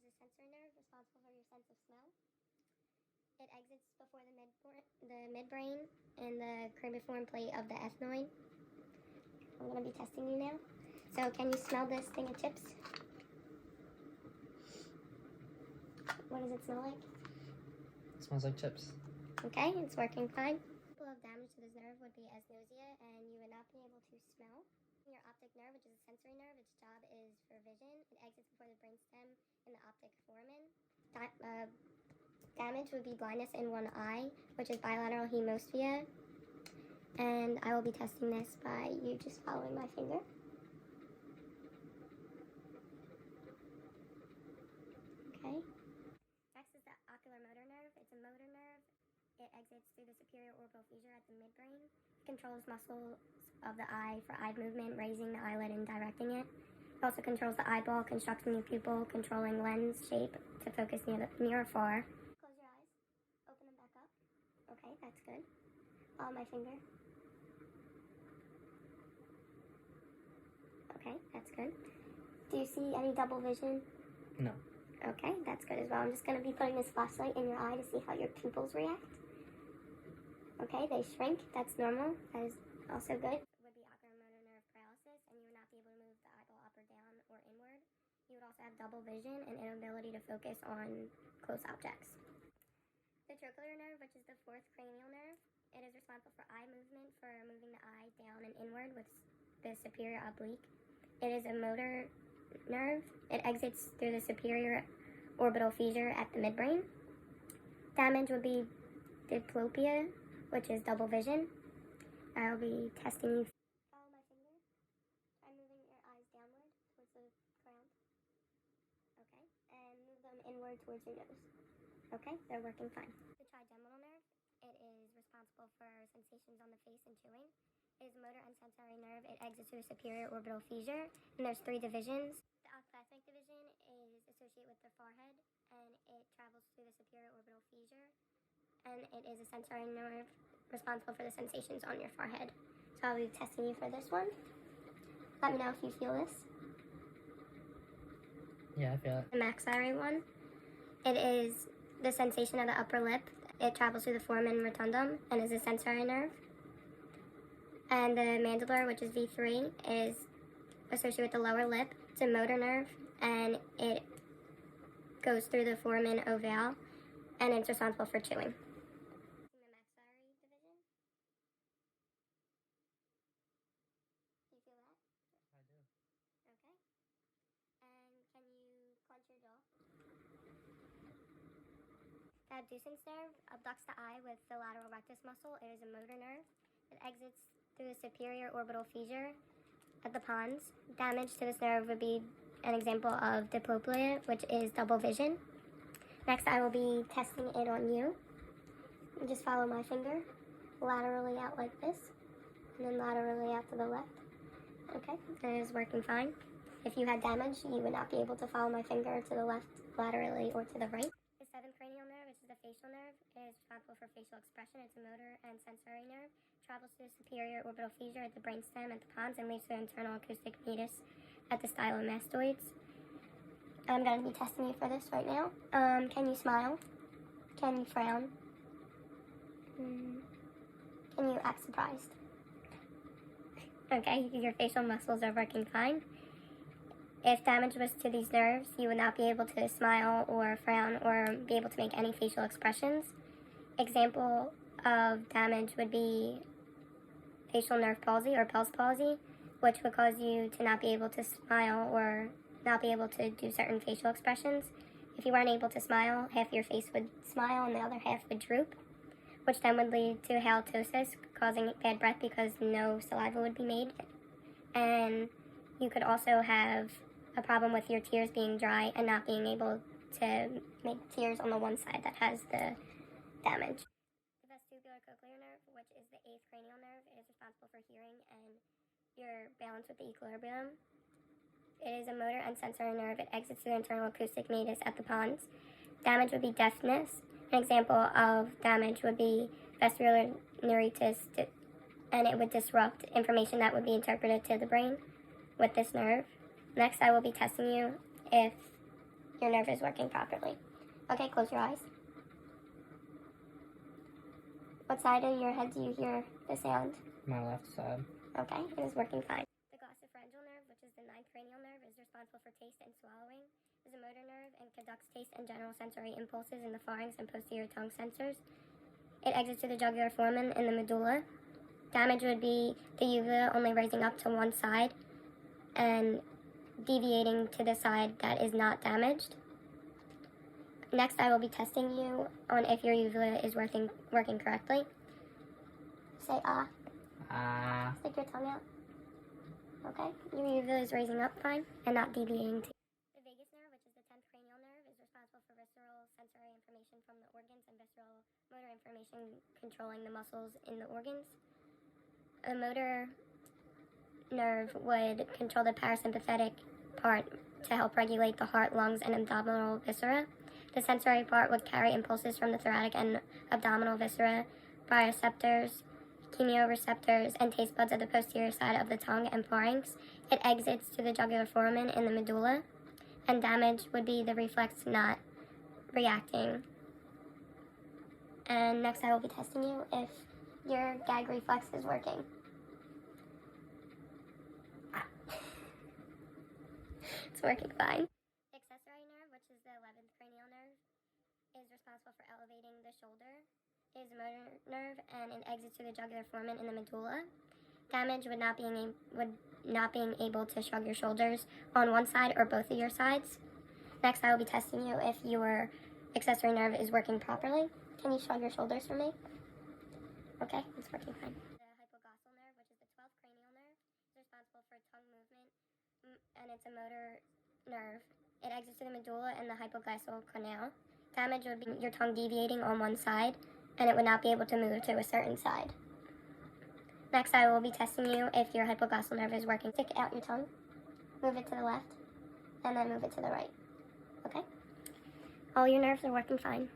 a sensory nerve responsible for your sense of smell. It exits before the midbrain and the cribriform plate of the ethmoid. I'm going to be testing you now. So can you smell this thing of chips? What does it smell like? It smells like chips. Okay, it's working fine. Example of damage to this nerve would be anosmia, and you would not be able to smell. Your optic nerve, which is a sensory nerve, its job is for vision. It exits before the brainstem in the optic foramen. Damage would be blindness in one eye, which is bilateral hemosphia. And I will be testing this by you just following my finger. Okay. Next is the ocular motor nerve. It's a motor nerve. It exits through the superior orbital fissure at the midbrain. It controls muscles of the eye for eye movement, raising the eyelid and directing it. It also controls the eyeball, constructing the pupil, controlling lens shape to focus near or far. Close your eyes. Open them back up. Okay, that's good. Follow my finger. Okay, that's good. Do you see any double vision? No. Okay, that's good as well. I'm just going to be putting this flashlight in your eye to see how your pupils react. Okay, they shrink. That's normal. That is also good. It would be ocular motor nerve paralysis, and you would not be able to move the eyeball up or down or inward. You would also have double vision and inability to focus on close objects. The trochlear nerve, which is the fourth cranial nerve, it is responsible for eye movement, for moving the eye down and inward with the superior oblique. It is a motor nerve. It exits through the superior orbital fissure at the midbrain. Damage would be diplopia, which is double vision. I'll be testing you. Follow my finger. Try moving your eyes downward towards the ground. Okay. And move them inward towards your nose. Okay, they're working fine. The trigeminal nerve, it is responsible for sensations on the face and chewing. It is a motor and sensory nerve. It exits through the superior orbital fissure, and there's 3 divisions. The ophthalmic division is associated with the forehead, and it travels through the superior orbital fissure, and it is a sensory nerve responsible for the sensations on your forehead. So I'll be testing you for this one. Let me know if you feel this. Yeah, I feel it. The maxillary one, it is the sensation of the upper lip. It travels through the foramen rotundum and is a sensory nerve. And the mandibular, which is V3, is associated with the lower lip. It's a motor nerve, and it goes through the foramen ovale, and it's responsible for chewing. The maxillary division. You feel that? I do. Okay. And can you clench your jaw? The abducens nerve abducts the eye with the lateral rectus muscle. It is a motor nerve. It exits through the superior orbital fissure at the pons. Damage to this nerve would be an example of diplopia, which is double vision. Next, I will be testing it on you. You just follow my finger laterally out like this, and then laterally out to the left. Okay, that is working fine. If you had damage, you would not be able to follow my finger to the left laterally or to the right. The 7th cranial nerve, which is the facial nerve, is responsible for facial expression. It's a motor and sensory nerve. It travels through the superior orbital fissure at the brainstem at the pons and leads to the internal acoustic meatus at the stylomastoids. I'm going to be testing you for this right now. Can you smile? Can you frown? Can you act surprised? Okay, your facial muscles are working fine. If damage was to these nerves, you would not be able to smile or frown or be able to make any facial expressions. Example of damage would be facial nerve palsy or Bell's palsy, which would cause you to not be able to smile or not be able to do certain facial expressions. If you weren't able to smile, half your face would smile and the other half would droop, which then would lead to halitosis, causing bad breath because no saliva would be made. And you could also have a problem with your tears being dry and not being able to make tears on the one side that has the damage. The vestibular cochlear nerve, which is the 8th cranial nerve, is responsible for hearing and your balance with the equilibrium. It is a motor and sensory nerve. It exits the internal acoustic meatus at the pons. Damage would be deafness. An example of damage would be vestibular neuritis, and it would disrupt information that would be interpreted to the brain with this nerve. Next, I will be testing you if your nerve is working properly. Okay, close your eyes. What side of your head do you hear the sound? My left side. Okay, it is working fine. The glossopharyngeal nerve, which is the ninth cranial nerve, is responsible for taste and swallowing. It is a motor nerve and conducts taste and general sensory impulses in the pharynx and posterior tongue sensors. It exits to the jugular foramen in the medulla. Damage would be the uvula only raising up to one side and deviating to the side that is not damaged. Next, I will be testing you on if your uvula is working correctly. Say ah. Ah. Stick your tongue out. Okay. Your uvula is raising up fine and not deviating to. The vagus nerve, which is the 10th cranial nerve, is responsible for visceral sensory information from the organs and visceral motor information controlling the muscles in the organs. The motor nerve would control the parasympathetic part to help regulate the heart, lungs, and abdominal viscera. The sensory part would carry impulses from the thoracic and abdominal viscera, bioreceptors, chemoreceptors, and taste buds of the posterior side of the tongue and pharynx. It exits to the jugular foramen in the medulla, and damage would be the reflex not reacting. And next I will be testing you if your gag reflex is working. It's working fine. The accessory nerve, which is the 11th cranial nerve, is responsible for elevating the shoulder. It is a motor nerve and it exits through the jugular foramen in the medulla. Damage would not being able to shrug your shoulders on one side or both of your sides. Next, I will be testing you if your accessory nerve is working properly. Can you shrug your shoulders for me? Okay, it's working fine. The hypoglossal nerve, which is the 12th cranial nerve, is responsible for tongue movement, and it's a motor nerve. It exits to the medulla and the hypoglossal canal. Damage would be your tongue deviating on one side, and it would not be able to move to a certain side. Next, I will be testing you if your hypoglossal nerve is working. Stick out your tongue, move it to the left, and then move it to the right. Okay? All your nerves are working fine.